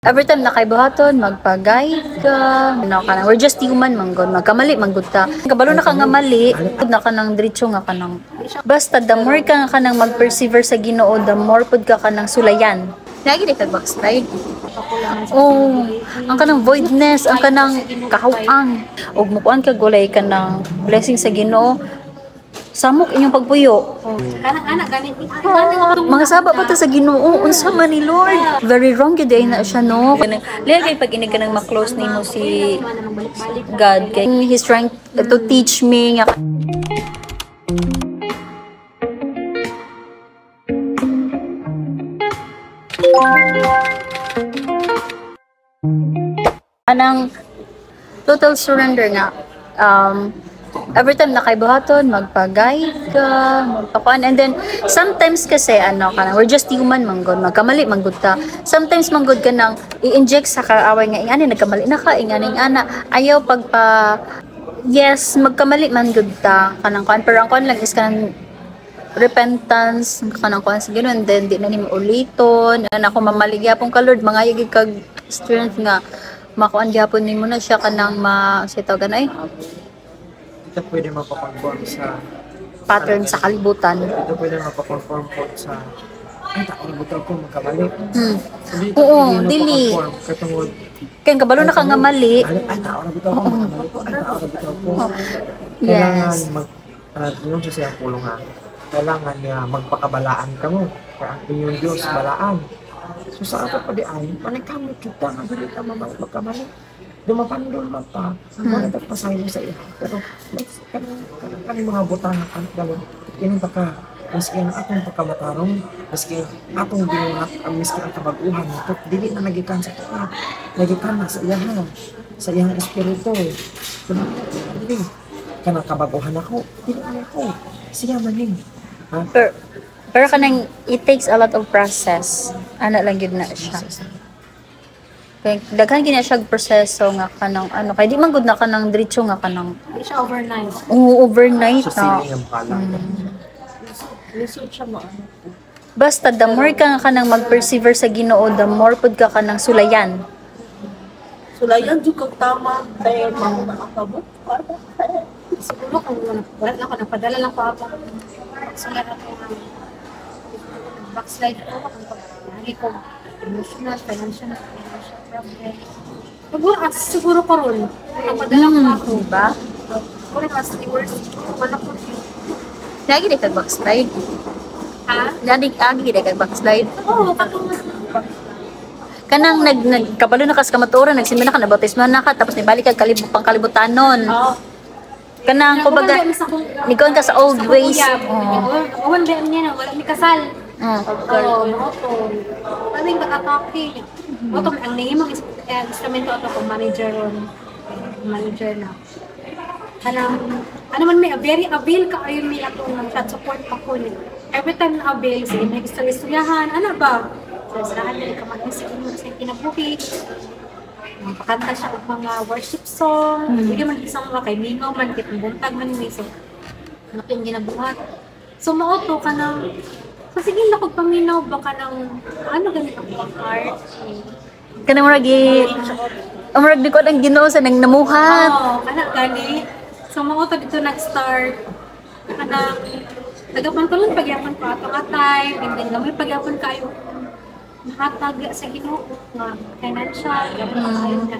Every time na kay buhaton, magpag-guide ka, we're just human manggod, magkamali manggod ta. Kabalo na ka nga mali, na ka nang diretso nga ka nang. Basta the more ka nga nang mag-persevere sa Ginoo, the more pud ka nang sulayan. Lagi di ka backslide. Oh, ang kanang voidness, ang kanang kahawang. Og mukuan ka gulay ka ng blessing sa Ginoo. Samok inyong pagpuyo. Anak ganit Mga saba pa ta sa Ginoo, unsa man ni Lord. Very wrong gyud ay na siya no. Laya kay pag inig ka nang ma-close nimo si God, kay He's trying to teach me nga anang total surrender nga. Every time na kay buhaton, magpag-guide ka, magpakuan. And then, sometimes kasi, we're just human manggod, magkamali manggod ta. Sometimes manggod ka nang i-inject sa kaaway nga, ingani, nagkamali na ka, ingani, ayaw yes, magkamali manggod ta, kanang kuan. Pero ang kuan lang is kanang repentance, kanang kuan sa Ginoo, and then, di na nimo uliton, ako mamaligya pong ka, Lord, mga yagig kag strength nga, makuan gyapon nimo na siya kanang sitaw ganay ito pwede mapakonform sa pattern sa kalibutan. Ito pwede mapakonform po sa ay kalibutan ko magkamali. Oo, dili. Katungod kaya kabalo na ka nga mali. Ay kalibutan ko magkamali ko. Ay kalibutan ko. Yes. Kailangan siya siyang pulungan. Kailangan niya magpakabalaan ka mo. Kaya ang inyong Diyos balaan. So sa ato pa di ay, manikamit kita nga dili ka magkamali. Dumapandol man pa, mga nagpasayo sa iyo. Pero, kanang mga butang na kanang kinang ka, maski ang atong pagkamatarong, maski atong ginunat, maski ang kabaguhan, dili na nagikan sa tuwa, nagikan na sa iyang espiritu. Dili, kanang kabaguhan ako, dili na ako, siya maning. Pero kanang, it takes a lot of process. Ana lang yun na siya. Daghan gina siya proseso nga kanang kay di man gud na kanang diretso nga kanang Hindi siya overnight. overnight Sa na. siling ang palang. Lisod siya mo. Basta the more ka nga kanang mag-persevere sa Ginoo, the more pud ka kanang sulayan. Sulayan jud kag tama kay mga nakakabot. Siguro kung wala lang ako napadala lang ko ako. Sulat ako backslide ako kung ko emotional, financial problem. Siguro ko ron. Napadala ko ako. Diba? Kung mas worse, wala ko. Lagi di ka backslide. Ha? Lagi di ka backslide. Oo, katulad. Kanang kabalo na kas kamaturan, nagsimba na ka, nabautismo na ka, tapos nibalik ka pangkalibutan nun. Oo. Kanang kumbaga, nikoon ka sa old ways. Awan ba niya na, wala ni kasal. Oo, kaming kakakaki. Oto, ang nahimang instrumento ito kung manager na. Ano man may very avail ka ayun may atong chat support pa ko ni. Every time na avail, sige may istoryahan, ano ba? So, sarahan nila kamagin sa inyo sa kinabuhi. Pakanta siya og mga worship song. Hindi man isang mga kay Mingaw man, kitang buntag man ni. So, ano yung ginabuhat. So, mauto ka ng kasi hindi na paminaw baka ng ano ganito ang heart. Kanang murag di ko ang Ginoo sa nang namuhat. Oo, anak gani. So mauto dito nag-start. Kanang nagapan ko lang pagyapon ko ato atay, and then gamay pagyapon kayo. Nahatag sa Ginoo nga financial, gamay kayo na.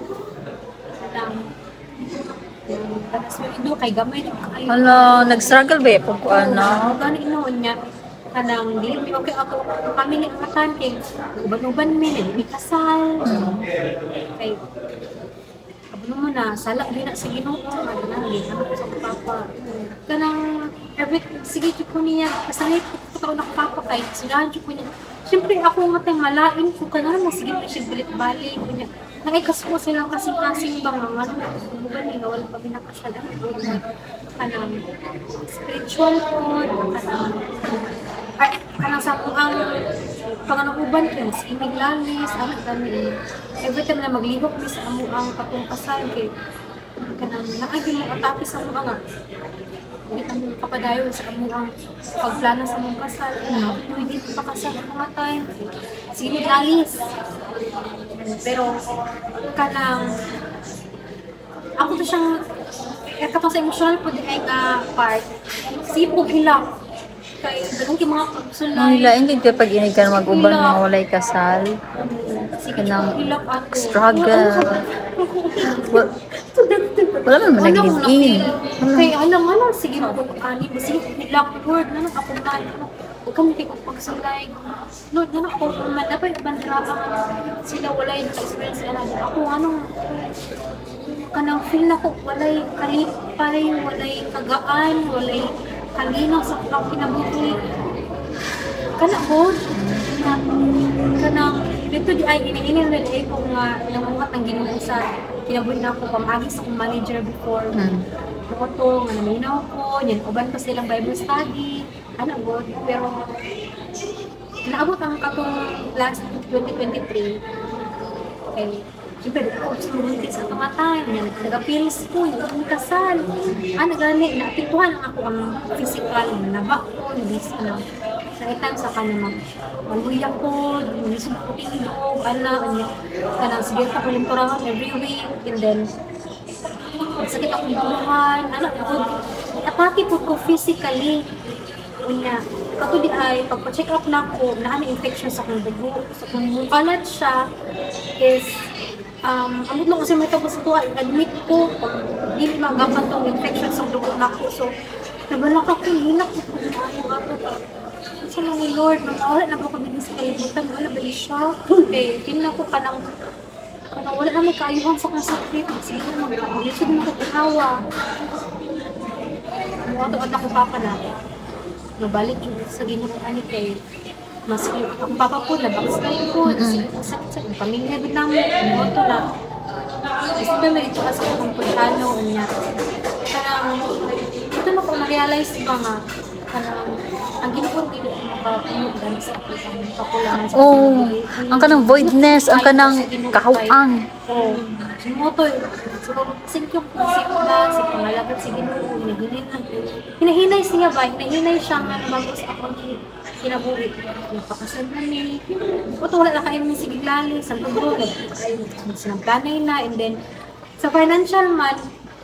Kanang kay gamay kayo. Nag-struggle ba po ko Gani inoon niya. Kanang di okay ako family ang akanting uban-uban min may kasal kay abno mo na sala din na sa Ginoo ano na din ano sa papa kanang sige jud ko niya kasangit ko na papa kay silahan jud ko niya siyempre ako nga tayong malain ko kanang mo sige siya balik ko niya nangay kaso silang kasing-kasing bang mga uban ni wala pa binakasal kanang spiritual po kanang sa akong ang panganuban ko sa imiglalis, anak kami every time na maglihok mi sa amo ang katong kasal kay kanang naagi mo atake sa amo nga hindi kami kapadayon sa amo ang pagplano sa mong kasal hindi pa kasal ang mga time sa imiglalis Pero kanang ako to siyang katong sa emotional po di ay nga part sipog hilak kay daghang kay mga Ang pagsulay lain gid ka pag inig ka mag-uban nga walay kasal. sige Kanang hilak ako struggle. Wa- Wala man ano ko nag-live-in. kay alam sige mo ani ba sige hilak Lord ano ako man huwag kami kayo pagsulay Lord ano ako man dapat bandrapan sila walay experience ako anong kanang feel na ko walay kalipay, walay kagaan, walay kalinaw sa akong kinabuhi. Kana po, kanang dito di ay iniinin na ay kung namuhat ang Ginoo sa kinabuhi na ako pamagi sa akong manager before. Ako nga naminaw ko, yan uban pa silang Bible study, ano po, pero naabot ang katong last 2023 okay. Siyempre, ako sumunod sa tumatay, nag-appeals ko, yung kasal. Nagani, naapektuhan ang ako ang physical, naba ko, nabis, Nakita sa kanina, maluya ko, nisog ko tingidog, kanang sige pa ko limpurahan every week, and then, sakit akong buruhan, atake po ko physically. Unya, kato di ay, pagpa-check up na ko, infection sa akong dugo, sa akong kalat siya, is, amot lang kasi may tapos ito, admit ko, pag di magapan tong infection sa dugo na ko, so, nabalak ako, hinak ko sa mga Lord, wala na ba ko din sa kalibutan, wala ba siya? Okay, tingnan ko kanang wala na may kaayuhan sa kong sakit, sige mag-lisod mo ko kahawa. Ano ako papa na, nabalik yung sa ginagawa kay mas ang papa ko na backslide ko, sakit sa pamilya din namin, moto na. Kasi ba may ito kasi akong pagkano niya. Karang, ito na ko na-realize ba nga, karang, ang ginagawa dito ay makapunod sa kakulangan sa Ang kanang voidness, ang kanang kahawang. Moto, so, sige yung na, si pangalagad, sige Ginoo, hinahinay siya ba? Hinahinay siya nga naman sa akong kinabuhi. Nagpakasal kami. Ito wala na kayo ng sigiglali. Sa pagod, sinagdanay na. And then, sa financial man,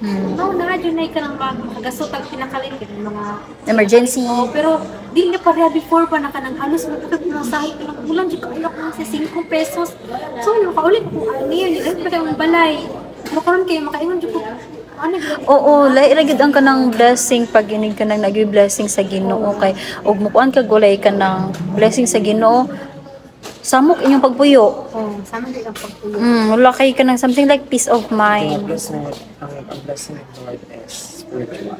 na-adunay ka ng mag-agasotag pinakalit yung mga Emergency. pero di na pareha before pa na ka ng halos magkakasahit ka ng bulan, di ka alak na sa 5 pesos. So, nakaulit ko, yun, pa kayong balay. Makaroon kayo, makaingon dyan ko, Oo, lahi gid ang kanang blessing pag inig ka nang nag-blessing sa Ginoo kay ug mukuan ka gulay ka ng blessing sa Ginoo. Samok inyong pagpuyo. Sama din ang pagpuyo. Wala kay ka ng something like peace of mind. Ang blessing of the Lord is spiritual.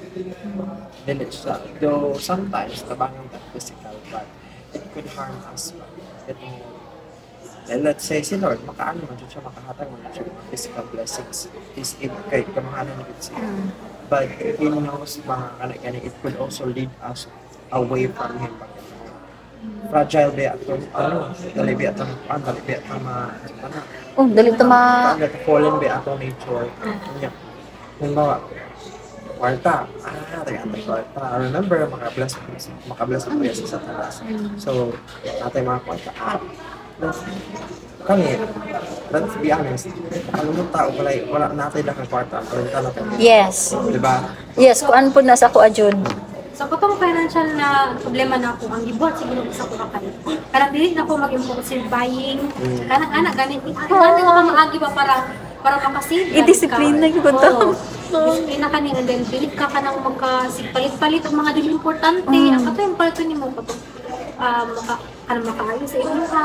Dili siya. Though sometimes, tabangang that physical, but it could harm us. And let's say si Lord, makaano man siya makahatag man siya mga physical blessings is it kay kamahanan ni siya. But He knows mga kanang it could also lead us away from Him. Fragile ba ato dali ba ato dali ba ato Dali to fallen ba ato nature. Halimbawa, kwarta, taga kwarta. Remember, makabless ang kuya sa Satanas. So, natay mga kwarta, kami, let's be honest, alam mo tao, wala natay na kang kwarta, na to. Yes. Diba? Yes, kuan po na sa ako adyon. So, katong financial na problema na ako, ang gibuhat siguro sa ko kakay. Karang dili na ako mag-impulsive buying. Karang anak, ganit ako maagi ba para makasave. I-discipline na yung to. Disiplina ka niya, and then bilit ka nang magpalit-palit ang mga dili importante. Ang kato yung palito ni mo, katong makaayos sa inyong sa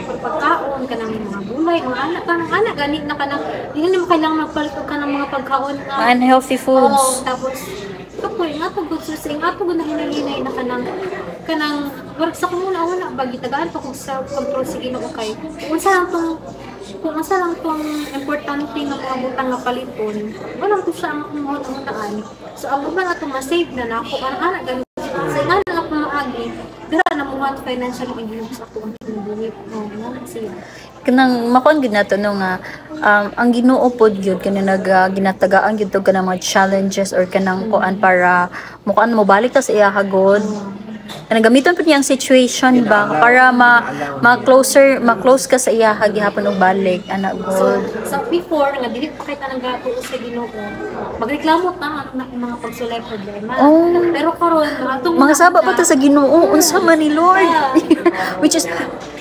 pagkaon, ka ng mga gulay, mga anak, ganit na ka na, hindi mo kailangan magpalit ka ng mga pagkaon na Unhealthy foods. tapos ito po, nga po good sourcing, nga po na hinahinay na kanang work sa kumuna, wala ba, gitagaan pa kung self-control sige na okay. Kung asa lang tong importante ng mga butang nga paliton, walang ko siya ang kumuha-unaan. So, ang mga na ma-save na na ako, ang anak ganito. Sa nga na ako maagi, dira na mga financial ingin sa ako ang kinubuhi. Siya. Kanang makuan gid nato no nga ang Ginoo pod gyud kanang ginatagaan gyud to kanang mga challenges or kanang kuan para mukaan mo balik ta sa iya hagod gamiton po niya ang situation ba para ma-close ka sa iya gihapon og balik ana So, good. before, nga dili pa kita nang gatuo sa Ginoo, magreklamo ta na mga pagsulay problema. Oh. Pero karon atong Mga saba pa ta sa Ginoo unsa man ni Lord. Which is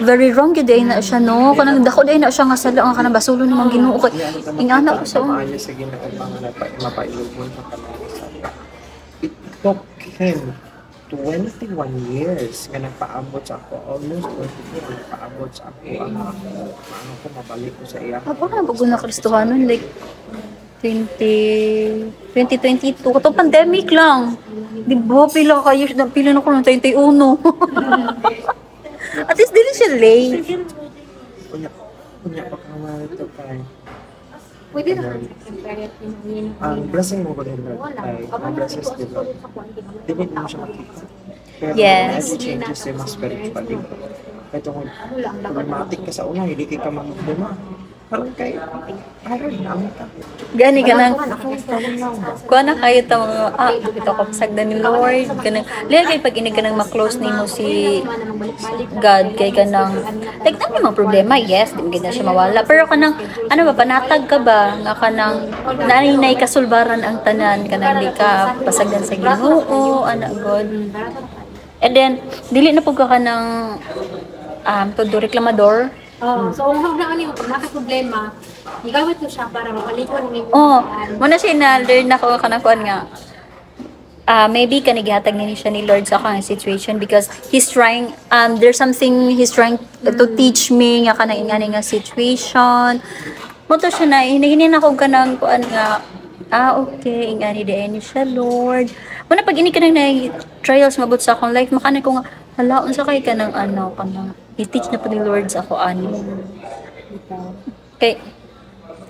very wrong gyud ay na siya no. Kanang dako day na siya nga sala nga kanang basulo ni mga Ginoo kay ingana ko sa maayo sa Ginoo pangalan pa mapailubon sa kanang. It took him 21 years nga nagpaabot sa ako, almost 20 years nagpaabot sa ako ang ano ko mabalik ko sa iya. Ako na bago na Kristohanon like 2022 kato pandemic lang. Di ba pila na ko ng 31. At least dili siya late. Kunya pa ka to kay pwede na compare it ang blessing mo ko din Lord wala. ay ang Abang blessings ito din Lord. sa kwanti. Dili mo siya makita. Pero Yes. every changes ay mas spiritually. Kaya tungkol problematic ka sa una, hindi ka mamproblema. Parang kay, parang naman ka. Gani ka nang Parang lang ba? kuha na kayo ta mga ito ko pasagdan ni Lord kanang liya kay pag ini kanang ma-close nimo si God kay kanang like tama mga problema yes di gid na siya mawala pero kanang ano ba panatag ka ba nga kanang naninay kasulbaran ang tanan kanang di ka pasagdan sa Ginoo ana God and then dili na pud ka kanang todo reklamador. Oh, so kung na ani pag naka-problema, igamit ko siya para makalikon ni Oh, muna siya na-learn na ko kanang kuan nga. Maybe kanigihatag ni siya ni Lord sa akong situation because he's trying, there's something he's trying to teach me nga kanang ingani nga situation. Moto siya na, hinahinin ako kanang kuan nga, okay, ingani di siya Lord. Muna pag ini kanang na trials mabot sa akong life, makana ko nga, hala, unsa kay kanang kanang i-teach na po ni Lord sa ako ani. Okay.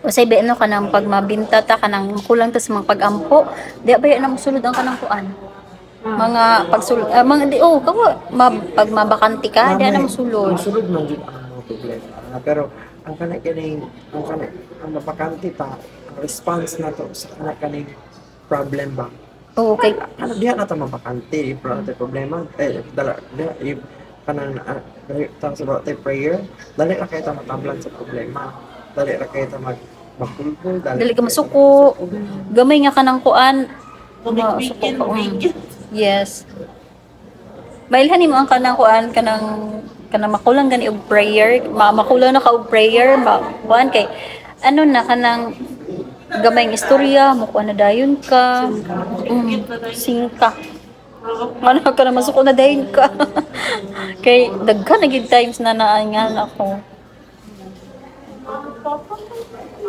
Usay ba ano kanang pag mabinta ta kanang kulang ta sa mga pag-ampo, di ba na mosulod ang kanang kuan. Mga pagsulod mga di pag mabakanti ka, di na mosulod. Masulod man jud ang mga problema. Pero ang kaning ang mapakante ta, ang response na to sa kaning problem ba? Okay. Ano diha na ta mapakante, problema dala kanang ta sa prayer, dali ra kay ta matablan sa problema. Dali ra kay ta magpulpul, Dali ka masuko. Gamay nga kanang kuan. Masuko ka. Yes. Mailhan mo ang kanang kuan kanang makulang gani og prayer, makulang na ka og prayer, kuan kay ano na kanang gamay nga istorya, mo kuan na dayon ka. Singka. Ano ka na masuko na dayon ka. Kay daghan na gid times na naangan ako.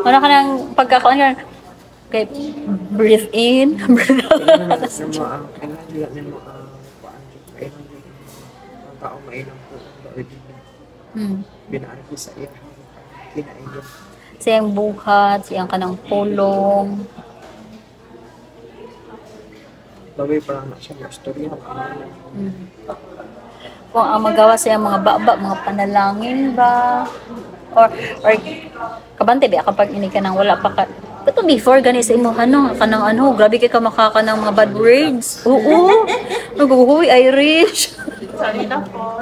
Wala ka ng pagkakaon ka kay breathe in, breathe out. Kailangan mo ang tao mainam po binaan ko sa iya kinain Siyang buhat, siyang kanang pulong. Laway parang na siya istorya Kung ang magawa siya mga baba, mga panalangin ba? Or kabante ba kapag ini ka nang wala pa ka Pero before gani sa imo kanang grabe kay ka makaka ng mga bad words. Oo. Naguhuy Irish. Sorry na po.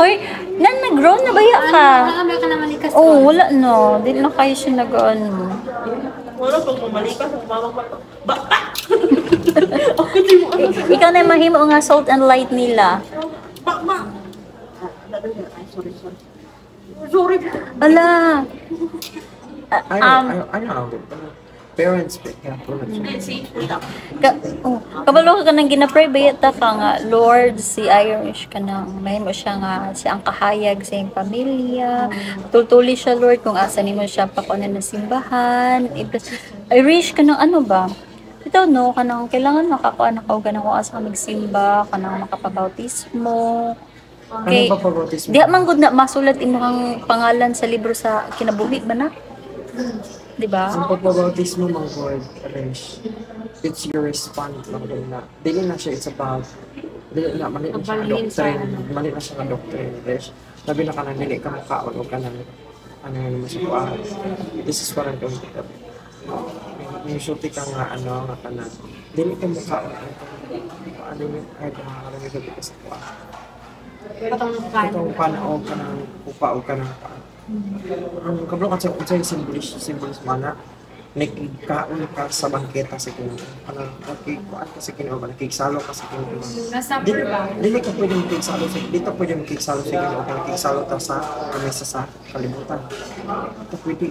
Hoy, nag-grow na ba ya ka? Wala ka naman ikas. Oh, wala no. Di na kayo siya nag-ano. Wala pag mamalikas ang mamang bata. Ikaw na yung mahimo nga salt and light nila. Ma. Sorry. Sorry. Ala. ano parents kaya po na siya. Kabalo ka nang ginapray bayata ka nga Lord si Irish ka nang mahimo siya nga si ang kahayag sa iyong pamilya. Tultuli siya Lord kung asa nimo siya pakunan ng simbahan. Irish ka nang ano ba? Ito no kanang kailangan makakuan ako ganang kung asa ka magsimba kanang makapabautismo. Okay. Ano ba pabautismo? Di man gud na masulat imong pangalan sa libro sa kinabuhi ba na? Di ba? Ang pagbabautismo mga word, Resh, it's your response lang din na. Dili na siya, it's about, mali na siya nga doctrine, Resh. Sabi na ka na, dili ka makaon o ka na, ano naman siya po, this is what I'm going to tell you. May sulti ka nga, nga ka na, dili ka makaon, gabi ka sa kuha. Katong kan. Itong panaog ka ng upaog ka ng ang kablo kasi kung sa'yo simbolis mana nagkaon ka sa bangketa sa kino kanang nakikuan ka sa kino nakiksalo ka sa kino Nasa ba? dili ka pwede makiksalo sa dito pwede makiksalo sa kino kung nakiksalo ta sa mesa sa kalibutan ito pwede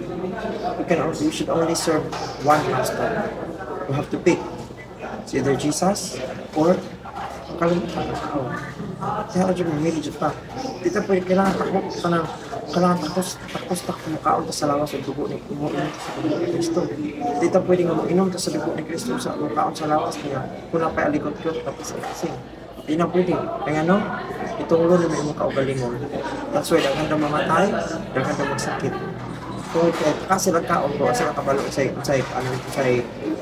you should only serve one master you have to pick it's either Jesus or kalimutan kaya radyo mamili dyan pa dito pwede kailangan takos ta kumakaon ta sa lawas sa dugo ni Kristo. Dito pwede nga mag-inom ta sa dugo ni Kristo sa kumakaon sa lawas niya. Kung napay alikot ko tapos kasi. Di na pwede. Kaya ano, itong ulo na may mong kaugalingon. That's why daghan na mamatay, daghan na magsakit. Kung kasi nagkaon ko, kasi nakabalo sa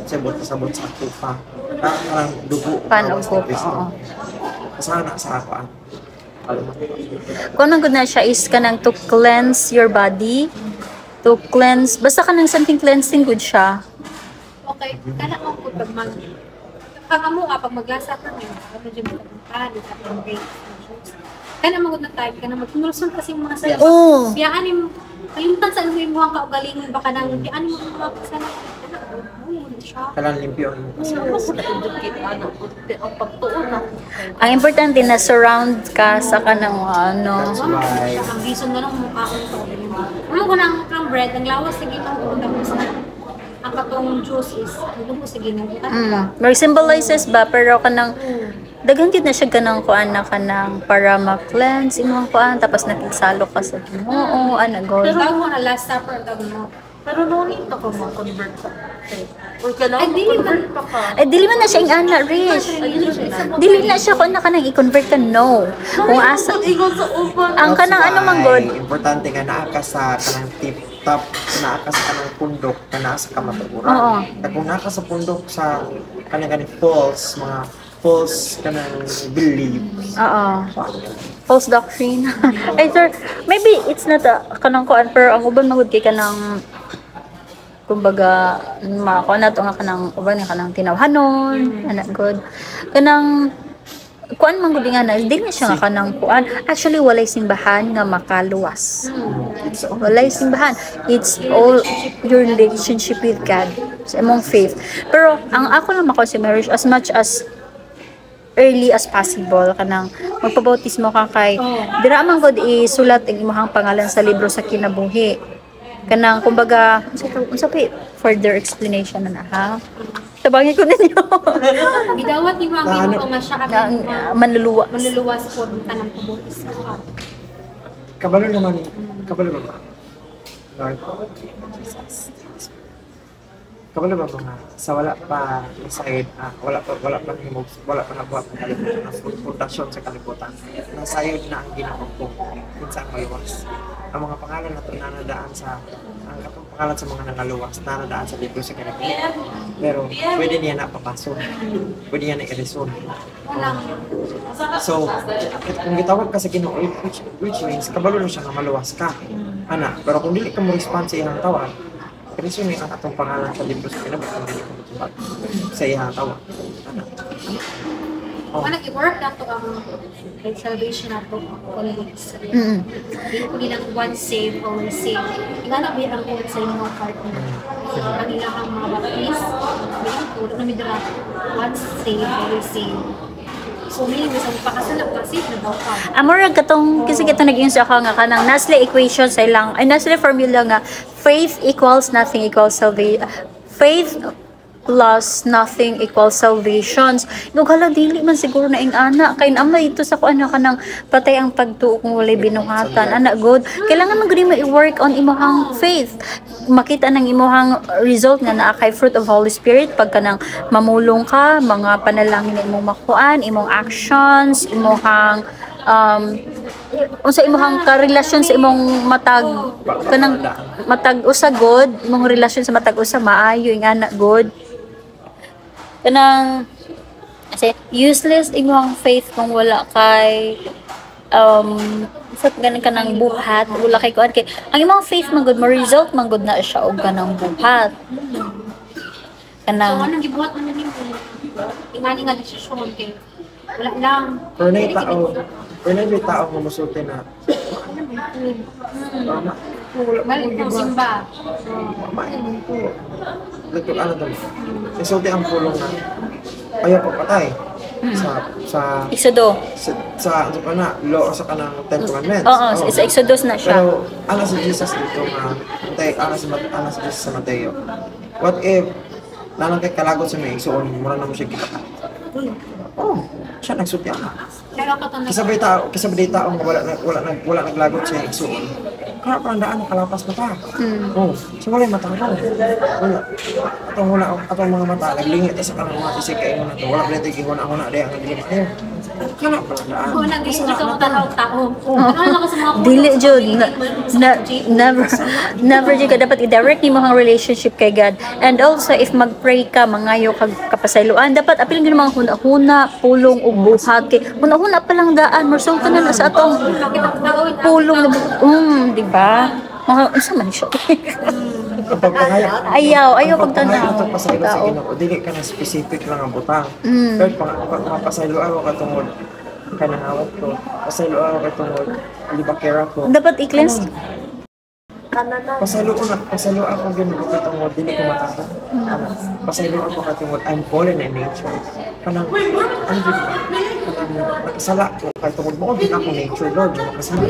sabot sa tupa. Parang dugo Panog ko, Kristo. Kasana sa ako Kung anong good na siya is kanang to cleanse your body, to cleanse, basta kanang something cleansing good siya. Okay, kana ko pag mag amo pag maglasa ka niyo, ano jud mo kan sa grapes. Kana magud na time kana magtunulson kasi mga sayo. Oo. Biya anim kalimtan sa imong mga kaugalingon baka nang biya anim mga sana. kailangan limpyo mo kasi. Ang importante na surround ka sa kanang ano. That's why Ang reason na lang mukha ko to. Ano ko ng bread, ang lawas sa ginoo tapos ang katong juice is mo sa ginoo. More symbolizes ba pero kanang daghang gid na siya kanang kuan na kanang para ma-cleanse imong kuan tapos nakigsalo ka sa Ginoo ana god. Pero ako na last supper daw mo. Pero no need ako ma-convert sa faith. Or kailangan Ay, dili convert pa ka. Ay dili man na siya ing ana rich. Dili na siya kun na kanang i-convert ka no. Kung asa Ingon sa uban. ang kanang ano man god. importante nga naa ka sa kanang tip top, naa ka sa kanang pundok, kanaa sa kamatuguran. Oo. Kung naa ka sa pundok sa kanang false kanang beliefs. Oo. False doctrine. Ay sir, maybe it's not a kanang kuan pero ang uban magud kay kanang kumbaga mako na to nga kanang uban nga kanang tinawhanon ana god kanang kuan man gud nga na dili na siya nga kanang kuan actually walay simbahan nga makaluwas walay simbahan it's all your relationship with God sa imong faith pero ang ako lang mako as much as early as possible kanang magpabautismo ka kay dira man gud isulat ang imong pangalan sa libro sa kinabuhi kanang kumbaga unsa pa further explanation na ha tabangin ko ninyo Gidawat ni mga ginoo nga siya kami manluluwas manluluwas po tanang tubutis. Kabalo ba? Lord. Kabalo ba mga sa wala pa side wala pa nabuhat ng kalibutan na pundasyon sa kalibutan nasayod na ang Ginoo ko minsan maluwas ang mga pangalan na nanadaan sa ang katong pangalan sa mga nangaluwas nanadaan sa libro sa kalibutan pero pwede niya napapasok pwede niya na-erison so kung gitawag ka sa Ginoo which means kabalo na siya nga maluwas ka ana pero kung dili ka mo respond sa iyang tawag kasi may atong pangalan sa libro sa kinabukasan hindi ko matubag sa iyang tawag. Wala i-work na to ang salvation na to always. Hindi ko nilang one save, always save. Ilanap biya ang ulit sa inyong partner. Ang ilang mga baptist, bilang na midra, one save, always save. So, meaning sa pakasalang kasi na daw ka. amora katong kasi kita naging sa nga kanang nasli equation sa ilang ay nasli formula nga faith equals nothing equals salvation faith plus nothing equals salvations. Nughala dili man siguro na ing ana kay amay ito sa kuan kanang patay ang pagtuo kung walay binuhatan ana god kailangan man gud mo i-work on imong faith makita nang imong result nga naa kay fruit of Holy Spirit pagka nang mamulong ka mga panalangin na imong makuan imong actions imong unsa imong karelasyon sa imong matag usa god imong relasyon sa matag usa maayo ing ana god kanang kasi useless imong faith kung wala kay sa ganun ka ng buhat wala kay kuan kay ang imong faith man good mo result man good na siya og kanang buhat So, kanang anong gibuhat naman yung ingani nga desisyon kay Wala lang. Pero na yung tao, nga musulti na, mama, wala Balik mo, ng diba? simba. Mamain ko. Ito, ano daw? Isulti ang pulong na, ayaw pa patay. Sa Exodo. ano ka na, law sa kanang Ten Commandments. Oo, sa Exodus na siya. Pero, ano si Jesus dito nga, ano si Jesus sa Mateo. What if, nalang kay kalagot sa may igsoon, mura na mo siya kita. Oh, siya nagsulti ako. Pero ako ito Kasabay tao nga wala naglagot siya igsoon. Kaya parang daan kalapas mata. Oh, so wala yung mata ko. Wala. Atong mga mata, naglingit sa kanang mga isig kayo na to. Wala pala tigihon ako na ang naglingit niyo. Kaya parang daan. Kung nag-isip ka mo tao. Ano lang ko sa mga Dili jud never jud ka dapat i-direct ni mo ang relationship kay God. And also if mag-pray ka, mangayo kag kapasayloan, dapat apil gyud mga huna-huna, pulong ug buhag kay huna-huna pa lang daan, marsong ka na sa atong pulong na di ba? Mga isa man siya. Kapag pangayag, ayaw pagtanaw. ito pasaylo sa Tao. Ginoo, dili ka na specific lang ang butang. Pero pag pasaylo ako katungod kanangawat ko, pasaylo ako katungod libakera ko. Dapat i-cleanse. Pasaylo ako Ginoo katungod dili ko matata. Pasaylo ako katungod I'm fallen in nature. Kanang ano ba? Kanang nakasala ko katungod mo din ako nature Lord, yung makasala.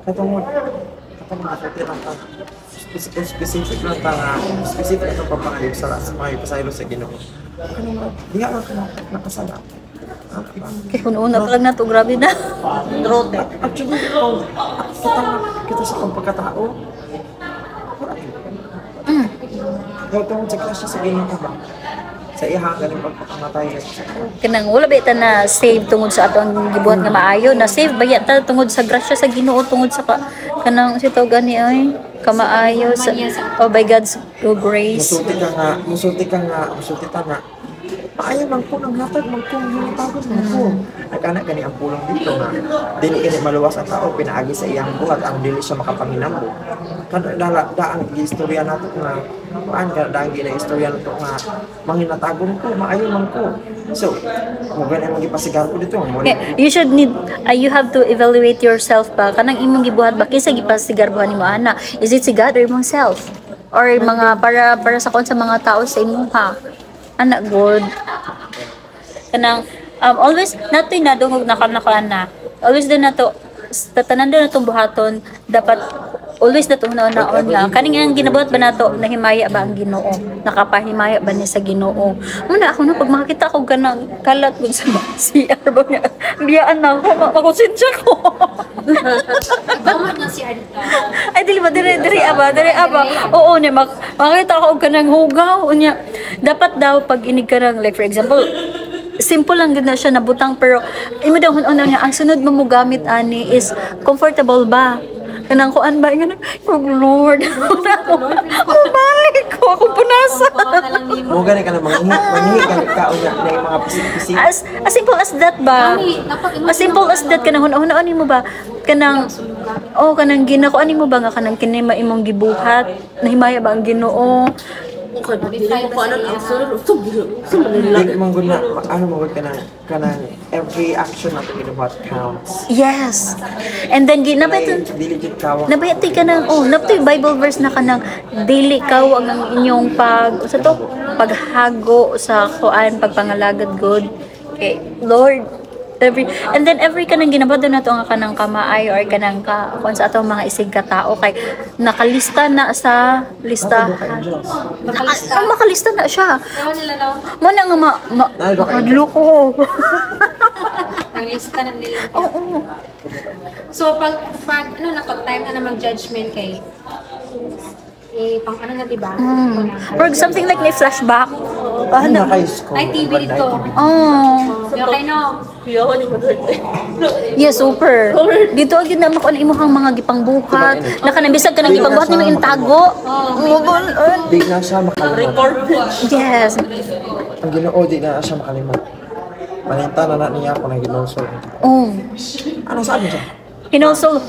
Katungod mabuti lang ka. Specific lang ka nga. Specific ang papangalig sa mga pasaylo sa Ginoo. Di nga lang ka nakasala. Kay una pa lang nato grabe na. Trote. Actually, kita sa kong pagkatao. Kaya tungkol sa klasya sa Ginoo ka ba? Sa iha, galing pagpakamatay. Kanang wala ba ita na save tungod sa atong gibuhat nga maayo, na save ba ta tungod sa grasya sa Ginoo, tungod sa kanang sitaw gani ay kamaayo sa by God's grace. Musulti ka nga. Maayo man ko nang hatag man ko yung tagos man ko. Nagkana gani ang pulong dito nga. Dili gani maluwas ang tao pinaagi sa iyang buhat ang dili siya makapanginambo. Kada daang istorya nato nga daang gina istorya nato nga manginatagon ko, maayo man ko. So, mo gani ang magipasigar ko dito mo. You should need you have to evaluate yourself pa kanang imong gibuhat ba kaysa gipasigar buhan nimo ana. Is it si God or imong self? Or mga para sa kon sa mga tao sa imuha. Anak good. Kanang always nato nadungog na always din nato tatanan din natong buhaton dapat always nato naon nga kaning ang ginabuhat ba nato nahimaya ba ang Ginoo, nakapahimaya ba ni sa Ginoo. Muna ako na pag makakita ko kanang kalat gud sa CR ba niya biyaan na ako makonsensya ko. Gamat na si Arita. Ay dili ba dire aba oo niya makita ko og kanang hugaw niya dapat daw pag inig ka ng, like for example simple lang gid na siya nabutang pero imo daw niya ang sunod mo gamit ani is comfortable ba kanang kuan ba nga oh Lord oh my ko ako punasa. Mo gani ka na mangingi ka unya na yung mga pisik-pisik. As simple as that ba? As simple as that kanang hunahon mo ba kanang kanang ginakuan mo ba nga kanang kini imong gibuhat nahimaya ba ang Ginoo? Dili man gud na ano mo gud kanang every action nato ginuhat counts. Yes. And then Dili gid kawa. nabayati ka ng naptoy Bible verse na kanang dili kaw ang inyong paghago sa kuan pagpangalagad good kay Lord and then every kanang ginabado na to nga kanang kamaayo or kanang kuan sa atong mga isig ka tao kay nakalista na sa listahan. Makalista na siya. Ewan nila daw. Mo na nga madlo ko. Ang lista na nila. Oo. So, pag time na mag-judgment kay pang ano na diba? For something like may flashback. Ano? Ay, TV dito. Okay, no? Yes, super. Dito agad na makuan imuhang mga gipangbuhat. Nakanabisag ka ng gipangbuhat nimo intago. Di na siya makalimot. Yes. Ang Ginoo di na siya makalimot. Paninta na niya ako ng Ginoo. Ano sabi siya? And also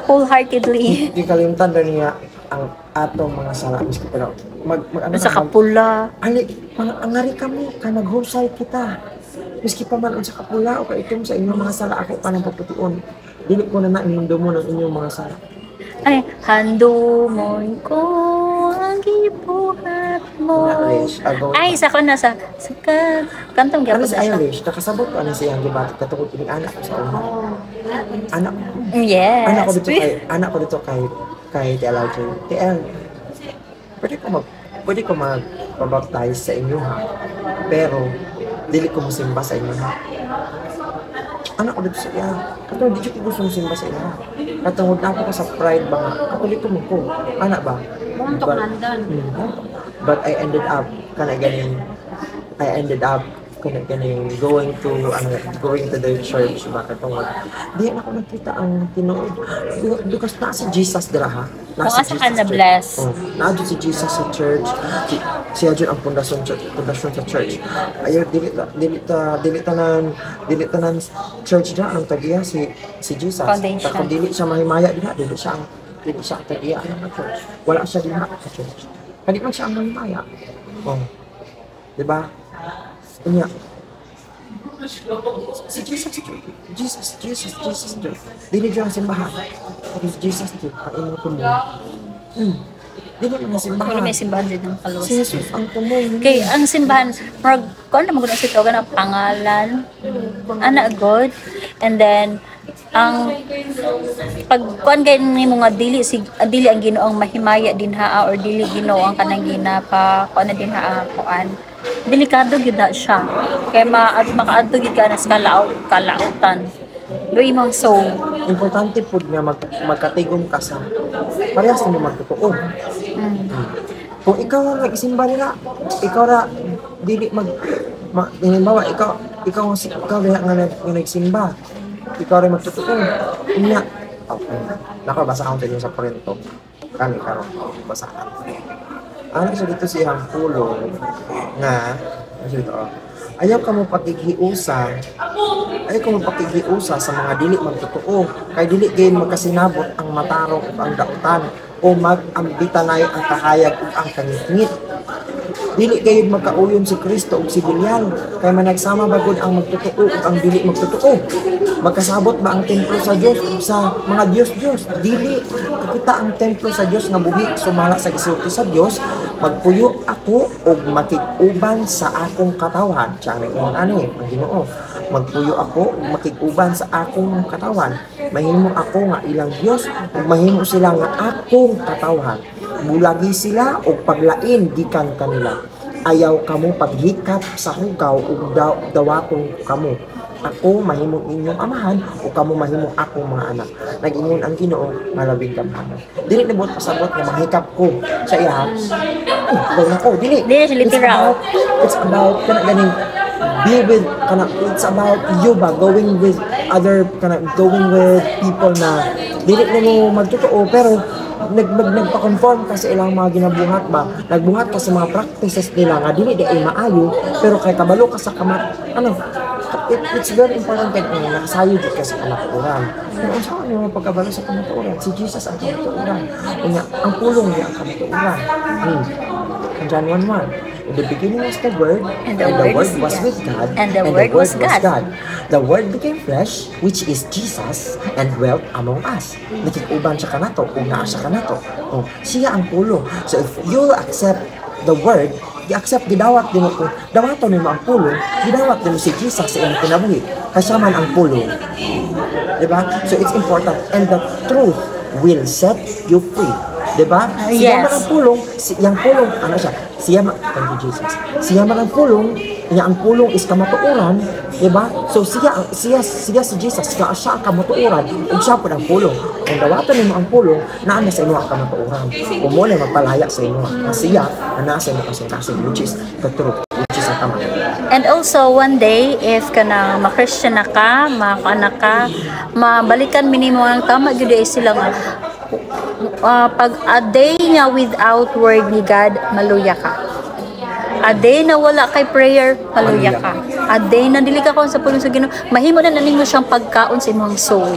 wholeheartedly. Di kalimtan na niya ang atong mga sala miski pero ano Sa na, kapula. ali, angari ka mo, ka naghusay kita. Miski pa man sa kapula o kaitom sa inyong mga sala, ako pa ng pagputuon. Dili ko na inundo mo ng inyong mga sala. Ay, handumon ko ang gibuhat mo. Irish, agaw. Ay, sa ko na sa kantong Ano gyapon si na siya. Irish? Nakasabot ko ano siyang gibatik katungkol ini anak ko sa una. Anak Yes. anak ko dito kay TLJ. TL. Pwede ko mag-baptize sa inyo ha. Pero dili ko musimba sa inyo ha. Anak ko dito sa iya. Katong di ko gusto musimba sa iya. Katungod na ako sa pride ba nga. Katoliko mo ko. Anak ba? Bumuntok nandan. But I ended up going to the church ba katungod. Di na ako nakita ang tinuod. Because na si Jesus dira ha. Kung asa ka na bless. Naadyo si Jesus sa church. Siya dyan ang pundasyon sa church. Ayaw dili tanan church dyan ang tagiya si Jesus. Foundation. Kung dili siya mahimaya dili siya ang tagiya ng church. Wala siya din sa church. Kadi man siya ang mahimaya. Di ba? Kanya. Si Jesus. Dili dyan ang simbahan. Because Jesus dyan ang inyong tumong. Dili man ang simbahan. Wala may simbahan din ng kalos. Si Jesus ang tumong. Kay ang simbahan, kung ano maguna sa ito, ganang pangalan, anak God, and then, ang pag kuan kay ni mga dili ang Ginoo ang mahimaya din haa or dili Ginoo ang kanang ginapa kuan na din haa kuan delikado gyud na siya kay makaadto gyud ka na sa kalautan do imong soul. Importante po nga magkatigom ka sa parehas na magtotoo. Kung ikaw ang nagsimba nila, ikaw ra dili halimbawa ikaw nga nagsimba, ikaw rin magtotoo. Unya, okay. Nakabasa ako sa Korinto. Kami karon basa ka. Ano siya dito siyang pulong nga dito, ayaw ka mo pakighiusa sa mga dili magtotoo kay dili gayud magkasinabot ang matarong ug ang dautan o mag-ambitanay ang kahayag ug ang kangit-ngit. Dili gayud magkauyon si Kristo ug si Belial kay managsama bagod ang magtotoo ug ang dili magtotoo. Magkasabot ba ang templo sa Dios ug sa mga Dios? Dili kita ang templo sa Dios nga buhi sumala sa gisulti sa Dios. Magpuyo ako ug makig-uban sa akong katawan. Tiyan ani ang Ginoo. Magpuyo ako ug makig-uban sa akong katawan. Mahimo ako nga ilang Dios ug mahimo sila nga akong katawan. Bulagi sila o paglain gikan kanila. Ayaw kamo paghikat sa hugaw ug dawaton kamo. Ako mahimong inyong amahan o kamo mahimong akong mga anak. Nag-ingon ang Ginoo nga labing gamhanan. Dili na buot pasabot nga mahikap ko sa iya. Ay, nako, dili. Dili siya literal. It's about kana ganing it's about you ba going with people na dili na mo magtotoo pero nagpa-conform ka sa ilang mga ginabuhat ba, nagbuhat ka sa mga practices nila nga dili di ay maayo pero kay kabalo ka sa it's very important that nakasayo di ka sa kamatuoran. Pero ang saan yung pagkabalo sa kamatuoran? Si Jesus ang kamatuoran. Ang pulong niya ang kamatuoran. John 1:1. In the beginning was the Word, and the Word was with God, and the Word was God. The Word became flesh, which is Jesus, and dwelt among us. Nakikuban siya kanato, kung naa siya kanato. Siya ang pulong. So if you accept the Word, i-accept, gidawat din mo kung dawaton mo ang pulong, gidawat din mo si Jesus sa iyong kinabuhi. Kasyaman ang pulong. Diba? So it's important. And the truth will set you free. Diba? Siya man ang pulong, yung pulong, ano siya? Thank you Jesus. Siya man ang pulong, ang pulong is kamatuoran, diba? So siya si Jesus, siya ang kamatuoran, ug siya po ang pulong. Kung dawaton mo ang pulong, naa na sa inyo ang kamatuoran. Kung mo na magpalaya sa inyo, siya na nasa inyo kasing which is the truth, which is ang tama. And also, one day, if kanang ma-Christian na ka, makaanak ka, mabalikan minimo ang tama, gyud ay sila nga, pag a day nga without word ni God, maluya ka. A day na wala kay prayer, maluya ka. A day na dili ka kon sa pulong sa Ginoo, mahimo na naning mo siyang pagkaon sa imong soul.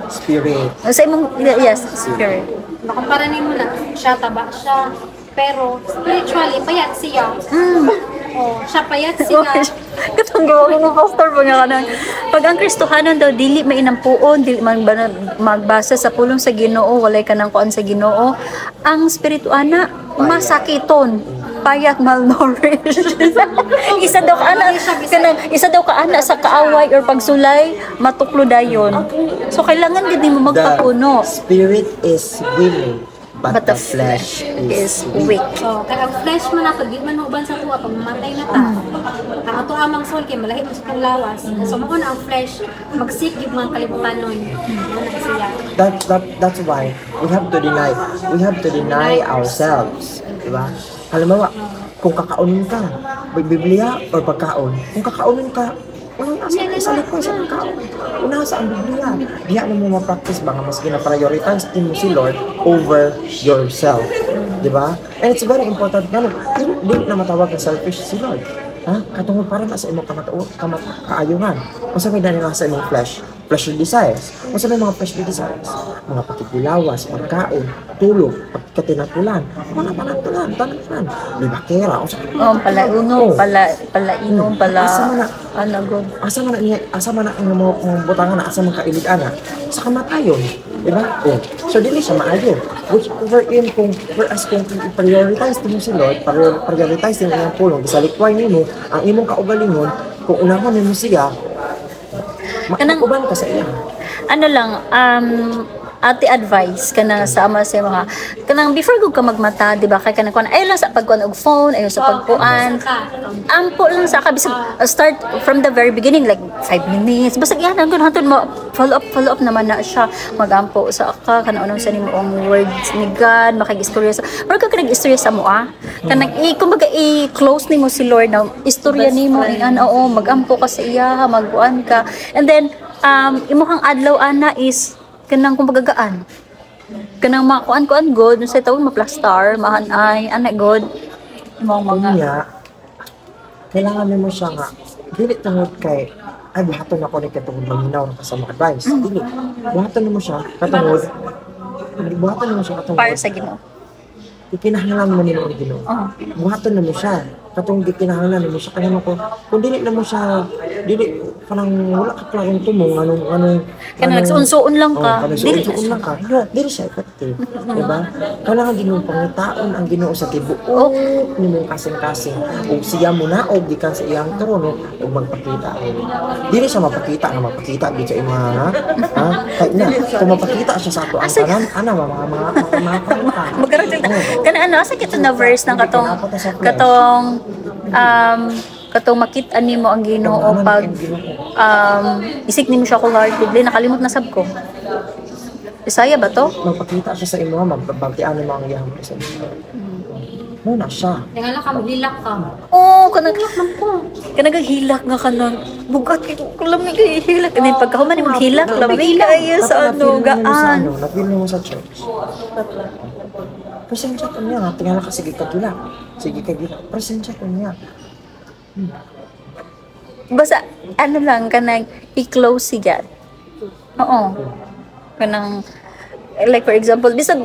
Spirit. Sa imong, yes, spirit. Makumpara nimo na, siya taba siya. Pero spiritually, payat siya. Oh, siya payat siya. Katong gawin mo pastor pa nga kanang pag ang Kristohanon daw dili mainampuon, dili man magbasa sa pulong sa Ginoo, walay kanang kuan sa Ginoo. Ang spirituana masakiton, payat, malnourished. isa daw ka ana kanang isa daw ka ana sa kaaway or pagsulay, matuklo dayon. So kailangan gid mo magpapuno. The spirit is willing, but the flesh is weak. So, kaya ang flesh mo na, pag di man uban sa tuwa, pag mamatay na ta, ang ato amang soul, kay malahi mo sa itong lawas. So, mauna ang flesh, magsik yung mga kalibutan nun. Mauna siya. That's why we have to deny ourselves, di ba? Halimbawa, kung kakaunin ka, Biblia or pagkaon, kung kakaunin ka, asa sa likod sa pagkaon, unasa ang Biblia. Diya na mo ma-practice ba nga mas gina-prioritize din mo si Lord over yourself, di ba? And it's very important na hindi na matawag na selfish si Lord. Ha? Katungod para na sa imong kaayungan. Kung sa may dali na sa imong fleshly desires. Kung sa may mga fleshly desires, mga pakikilawas, pagkaon, tulog, pagkatinatulan, wala pa ng tulan, tanan, libakera, o sa Pala uno, pala inom, pala asa man na, ano god. asa man na ang mo butangan na, asa man kailigan na, sa kamatayon. Diba? Oh. So, dili siya maayo. Which wherein kung i-prioritize din mo si Lord, prioritize din ang pulong, isalikway mo, ang imong kaugalingon, kung unahon mo siya, makuban ka sa iya. Ano lang, ate advice kana sa ama sa mga kanang before gud ka magmata, di ba, kay kanang kuan ayo lang sa pagkuan og phone, ayo sa pagkuan, ampo lang sa kabisag start from the very beginning, like 5 minutes basta yan ang hantod mo follow up naman na siya, magampo sa ka kana unong sa nimo ang words ni God, makig-istorya sa wala ka nag-istorya sa mo kanang kumbaga i-close nimo si Lord na istorya nimo oo, magampo ka sa iya, magkuan ka, and then imuhang adlaw ana is kanang kumbaga gaan. Kanang makuan-kuan god, sa tawag maplastar, mahanay, anak god. Mga Kanya, kailangan mo siya nga, dili tungod kay, ay buhaton ako ni katungod maminaw na kasama advice. Dili. Buhaton mo siya, katungod, buhaton mo siya katungod. para sa Ginoo. Ikinahanglan mo nila ang Ginoo. Buhaton mo siya. Katong gikinahanglan mo siya kanang ko. Kung dili na mo siya, dili kanang wala ka klagong tumong anong Kanang nagsuon-suon lang ka. Dili lang ka. Dili siya effective, di ba? Kailangan Ginoo pangitaon ang Ginoo sa tibuok nimong kasing-kasing. Ug siya mo na og gikan sa iyang trono ug magpakita. Dili siya mapakita di sa imong ha. Kay na kung mapakita siya sa ato ang tanan, mga Magkaroon kana ano asa kita na verse ng katong makita nimo ang Ginoo pag isik nimo siya wholeheartedly, nakalimot na sab ko. Isaya ba to? Magpakita siya sa imo, magbabtian mo ang iyang presensya. Muna siya. Tingnan lang ka, maghilak ka. Oo, kanang hilak nga kanang bugat kay lamig kay hilak ani pagkahuman mo hilak lamig kay sa ano gaan. Napil mo sa church. Presensya ko niya, tingnan ka sige kagila. Sige kagila, presensya ko niya. Basta ano lang kanang i-close si God. Oo. Kanang like for example, bisag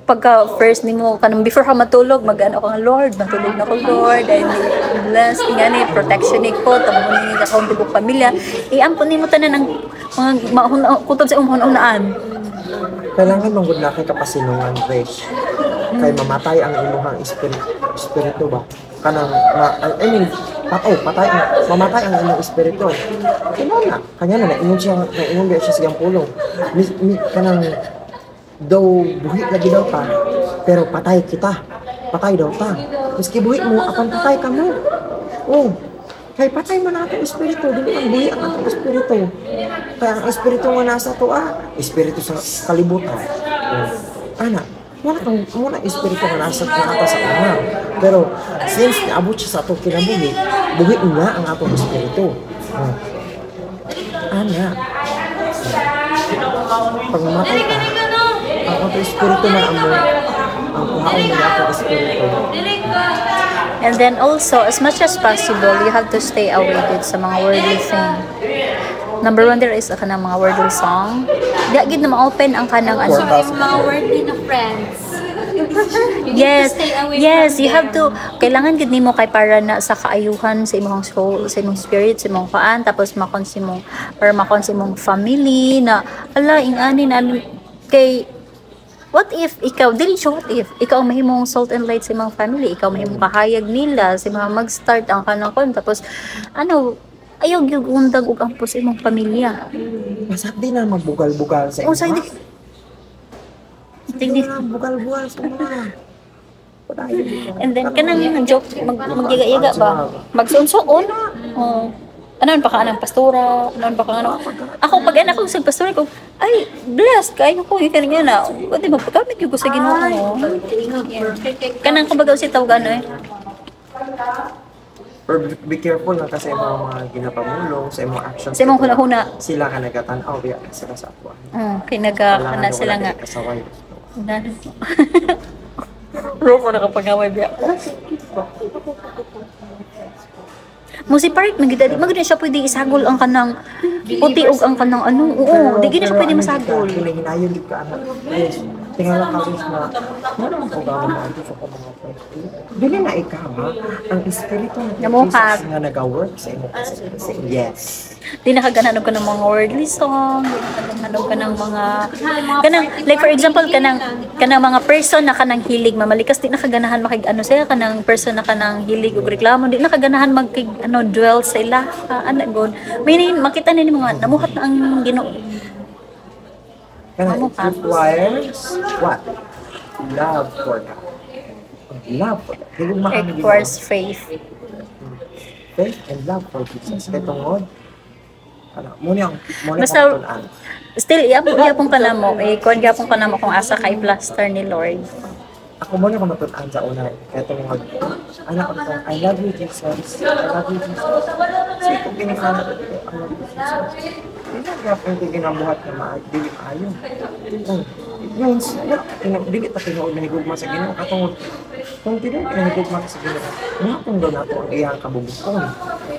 pagka first nimo kanang before ka matulog, mag-ano ka nga Lord, matulog na ko Lord, and bless ingani protection ni ko tamo ni akong tibok pamilya. Iampon nimo tanan ang mga kutob sa unaan. Kailangan manggod na kay kapasinungan, Grace. Kay mamatay ang imuhang espiritu ba? Kanang mamatay ang imong espiritu. Kaya kanya na ingon siya sa siyang pulong. Kanang daw buhi lagi daw ta, pero patay kita. Patay daw ta. Miski buhi mo, apan patay ka mo. Oh, kay patay man ang atong espiritu, dili man buhi ang atong espiritu. Kaya ang espiritu nga nasa to espiritu sa kalibutan. Wala espiritu nga nasa sa una. Pero since naabot siya sa atong kinabuhi, buhi niya ang atong espiritu. Pag mamatay ka, ang atong espiritu na ang kuhaon ng atong espiritu. And then also, as much as possible, you have to stay away sa mga worldly thing. Number 1 there is kanang mga worldly song. Di gid na ma-open ang kanang ano. So, yung mga worldly na friends. Yes, stay away yes, from you have them. to, kailangan gid nimo kay para na sa kaayuhan sa imong soul, sa imong spirit, sa imong kaan, tapos makon si mong, or makon si mong family na, ala, ingani na, kay, what if, ikaw, dili siya what if, ikaw ang mahimong salt and light sa imong family, ikaw mahimong kahayag nila, sa mga mag-start ang kanang kon, tapos, ano, ayaw gyud undag og ampos sa imong pamilya. Masat din na magbugal-bugal sa O, sa imo. hindi, Hindi na bugal-bugal sa imo. and then, kanang joke, magyaga-yaga ba? Magsuon-suon? Oh. Anon pa ka anang pastora? Anon pa ka ano? Ako, pag anak ko sa pastora ko, ay, blessed, kayo ko, yung kanina na. Pwede magpagamit yung ko sa ginoo. Kanang kumbaga si tawag ano eh. Or be careful na kasi mga ginapamulong sa imong actions. Sa imong huna-huna. Sila ka nagatan-aw, biya na sila sa ako. Kinaga na sila nga. Kasaway. Roko na kapag-away biya. Musi park magida magida siya pwede isagol ang kanang puti ug ang kanang ano. Oo, di gina siya pwede masagol. Hinayon gid ka anak. Yes. Tingala ka rin na ano ang programa mo dito sa mga friends. Dili na ikaw ha. Ang espiritu ng Namuhat. Jesus nga nag-work sa imo kasi yes. Di nakaganan ka ng mga worldly song, di nakaganan ka ng mga kanang like for example kanang mga person na kanang hilig mamalikas di nakaganahan makig ano siya kanang person na kanang hilig og reklamo di nakaganahan magkig ano dwell sa ila anak god may makita ni mga namuhat na ang Ginoo. And it Mamuhat. requires what? Love for God. Love for God. Dili mo It kami requires faith. faith and love for Jesus. Kaya tungod, ano, muna Basta- tunan. Still iapong ka na mo kuan gyapon ka na mo kung asa kay plaster ni Lord. Ako muna ko matunan sa una. Kaya tungod, anak ko, I love you, Jesus. I love you, Jesus. So, ito pinikanan ko, I love you, Jesus. Hindi na gapon ito ginabuhat na dili maayo. It means, dili ta tinuod na higugma sa Ginoo katungod. Kung tinuod na higugma sa Ginoo, mahapon daw nato ang iyang kabubuton.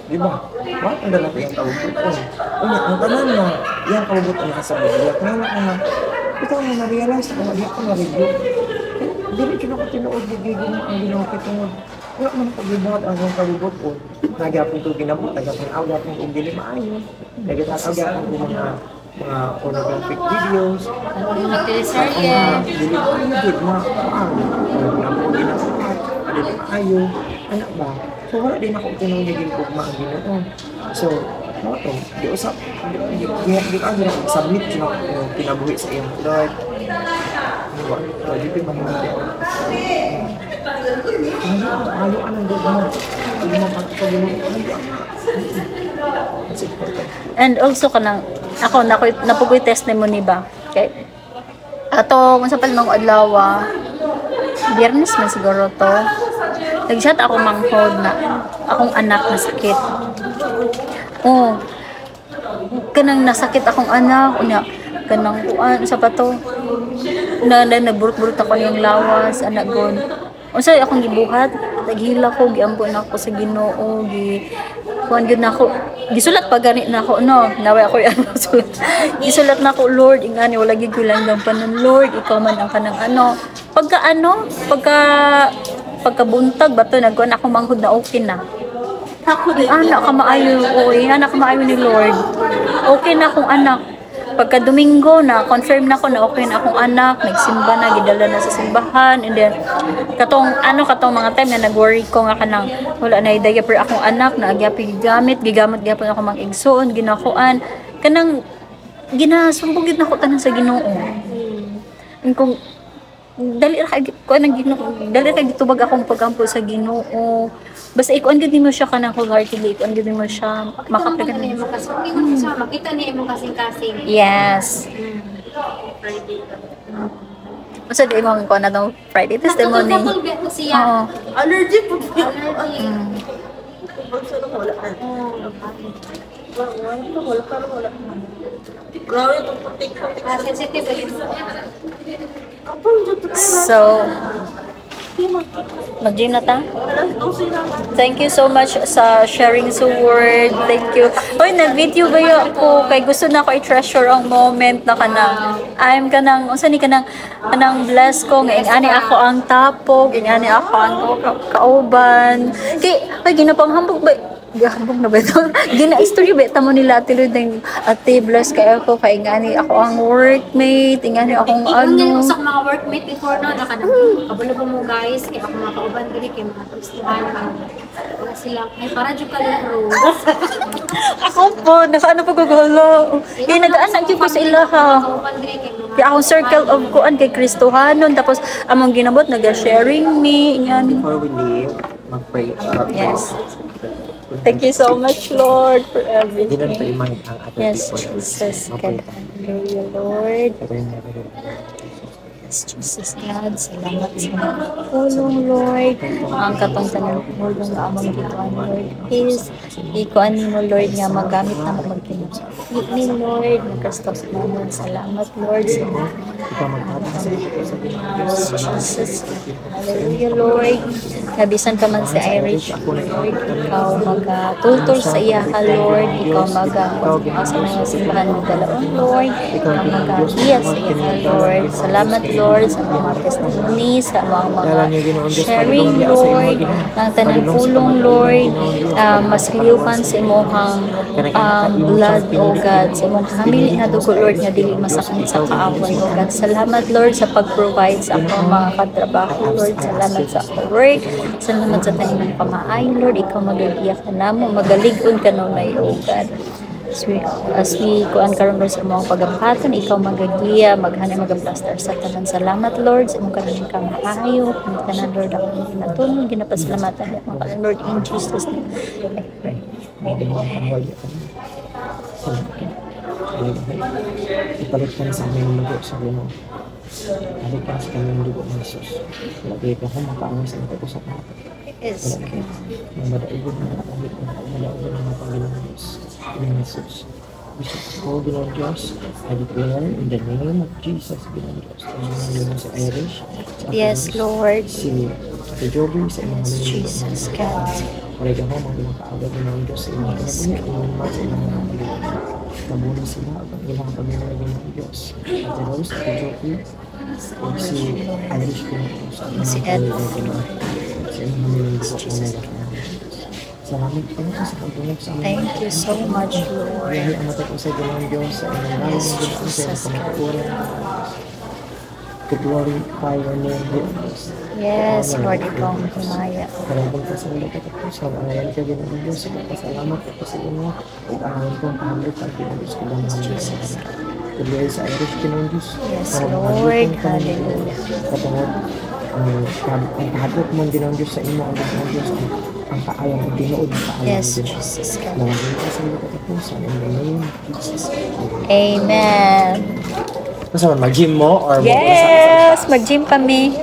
Di ba? Mahapon daw nato iyang kabubuton. Unya, ang tanan na iyang kabubuton na sa Biblia, kaya na ikaw na na-realize na di ko na-review. Dili kinakatinuod gigigong ang Ginoo kitungod. Wala man pagbubuhat ang iyang kabubuton. Nagyapon ko ginabot, nagyapon awapon kung dili maayo. Nagyapon ko mga pornographic videos. Teleserye. Dili maayo, gid na maayo. Napo ginabuhat, dili maayo. Anak ba? So wala din ako tinuod naging kugma ang Ginoo. So, ano to? Di usap. Di ka nila submit siya ng kinabuhi sa iyong Lord. Di pa mahimandi ako. Ayaw anong gugma. Hindi mo pagkagulo. That's important. And also kanang ako napugoy testimony ba. Okay. Ato kung sa palmang adlaw, Biyernes man siguro to. Nag-chat ako manghod na akong anak na sakit. Oh. Kanang nasakit akong anak, unya kanang kuan sa pato. Na nagburot-burot ako yung lawas, anak gon. Unsay akong gibuhat, naghila ko, giambon ako sa Ginoo, kuan gyud nako. Gisulat pa gani nako no, naway ako ano sulat. Gisulat nako, Lord, ingani wala gyud ko lang panon, Lord, ikaw man ang kanang ano. Pagkabuntag bato nagkuan ako manghud na okay na. Ako di anak ka maayo, anak ka maayo ni Lord. Okay na akong anak. Pagka Domingo na confirm na ko na okay na akong anak, nagsimba na, gidala na sa simbahan, and then katong mga time na nag-worry ko nga kanang wala na i-diaper akong anak na agyapi gigamit gyapon ako mang igsuon ginakuan kanang ginasumbog gid nako tanan sa Ginoo. Kung dali ra kay ko nang Ginoo, dali ra gitubag akong pagampo sa Ginoo. Basta ikuan gid nimo siya kanang wholeheartedly, ikuan gid nimo siya makapagan Makita niya mo kasing-kasing. Yes. Basta di mo ko na tong Friday testimony. Nakakapagbiya ko siya. Oo. Allergy po siya. Wala. Grabe itong putik-putik. Sensitive ba yun? So, Mag-gym na ta? Ang sila. Thank you so much sa sharing sa word. Thank you. Hoy, nag-video ba ako kay gusto na ko i-treasure ang moment na kanang I'm kanang unsa ni kanang bless ko nga ingani ako ang tapog, ingani ako ang kauban. Kay ay ginapanghambog ba gahambog na ba ito? Gina-istorya ba ito mo nila tilod ng ate bless kay ako kay ingani ako ang workmate, ingani akong Iyon ano. sa mga workmate before no, naka kabalo mo guys, kaya ako mga kauban dili kay mga tustuhan wala silang ay para jud ka laro. Ako po, nakaano pa gagala. Eh, nag-aanak ko sa ilaha. Kauban dili kay mga Kaya akong circle of kuan kay Kristohanon. Tapos, among ginabot, nag-sharing me. Yan. Before we leave, mag-pray. Yes. Thank you so much, Lord, for Hindi na everything. pa-remind ang other Yes, people. Jesus. Okay. God, hallelujah, Lord. Pero yung never Yes, Jesus God, salamat sa mga tulong, Lord. Ang katong tanan tulong na among gituan, Lord. Please, ikuan mo, Lord, nga magamit na magkinapit ni Lord. Nagkastos naman. Salamat, Lord. Salamat. ikaw magpapasa sa Yes, Jesus. Hallelujah, Lord. Nabisan ka man si Irish, Lord. Ikaw magatultol sa iya ka, Lord. Ikaw maga sa mga simbahan ng dalaon, Lord. Ikaw mag-iya sa iya ka, Lord. Salamat, Lord, sa mga testimony, sa mga sharing, Lord. Ang tanang pulong, Lord. Mas liukan sa imong blood, O God. Sa imong family na dugo, Lord, nga dili masakit sa kaawan, O God. Salamat, Lord, sa pag-provide sa akong mga katrabaho, Lord. Salamat sa akong work. Salamat sa taning pamaayo, Lord. Ikaw magagiya ka namo, magalig-on ka nunay, O God. As we kuan karon Lord sa mga pagampatan, ikaw magagiya, maghanay magaplaster sa tanan. Salamat, Lord, sa imong kanang kamaayo. Ang tanan, Lord, ako ginatulong, ginapasalamatan niya mga kanan, Lord, in Jesus' name. I pray. Ipalit ka na sa aming dugo sa Ginoo. Balik ka sa aming dugo ng Jesus. Lagi ka ko makaangas na ito sa kapatid. Yes, God. Madaigon na nakabit na madaigon na Panginoon Diyos ng Jesus. Bishop ako, Ginoong Diyos, I declare in the name of Jesus, Ginoong Diyos. Tingnan mo sa Irish, sa Yes, Irish, Lord. si Joby sa inyong Yes, mga Jesus, God. Pareha ko, mga pinakaagad Ginoong Diyos sa inyong kinabuhi, inyong mga sa inyong mga pilihan. Nabunin sila at ang ilang Panginoon Ginoong Diyos. At Rose, si Joby, o si Irish Ginoong Diyos. Si Ed. Sa inyong mga pilihan. Salamat po sa pagtulong sa amin. Thank you so much, Lord. Dahil ang mata ko sa Ginoong Diyos sa inyong lalong Yes, Ginoong sa Jesus, inyong God. pagkukulang. To glorify your name, Diyos. Yes, Lord, ikaw ang kumaya. Maraming pasalamat ako po sa pangalan ka Ginoong Diyos. Pasalamat ako sa inyo. At ahawan ko ang pahamlit ang Ginoong Diyos. Jesus. Tuloy sa Irish Ginoong Diyos. Yes, Lord. Hallelujah. Katungod, ang kahadlok mong Ginoong Diyos sa imo, ang Ginoong Diyos, ang kaayang ang tinuod ng kaayang Yes, ng Diyos. Jesus, God. Maraming pasalamat ako po sa in the name of Jesus. Amen. Kasi mag-gym mo or Yes, mag-gym kami.